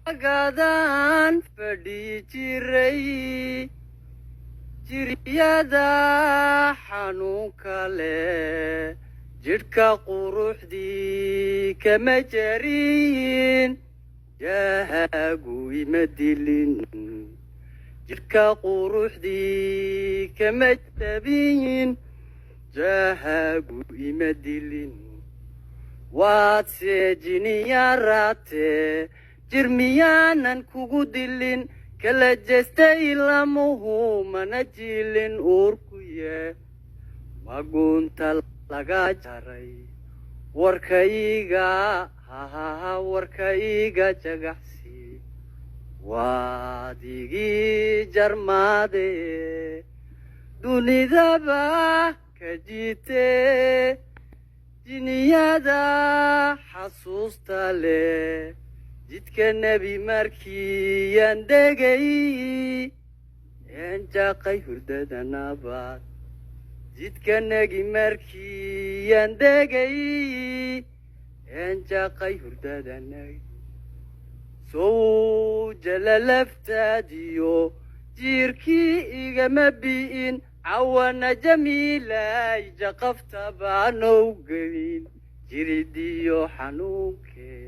jagadan fadhi jiray jiryada xanuunka leh jidhka quruxdii kama jarin jahaagu ima dilin jidhka quruxdii kama jabin jahaagu ima dilin waad seejiniyaraatee jirmiyaanan kugu dilin kala jestay lamuhu mana jilin uurkuye magunta laga jaray warkayga warkayga jagacsi waad igi jarmaade dunidaba ka jiitee jiniyada xasuusta leh jidka nebi markii yaan degay yaan jaaqay hurdada nabaad jidka negi markii yaan degay yaan jaaqay hurdada nagi sow jalalaftaadiyo jiirkii igama bi'in cawana jamiilay jaqafta baanow gelin jiridiyo xanuunkee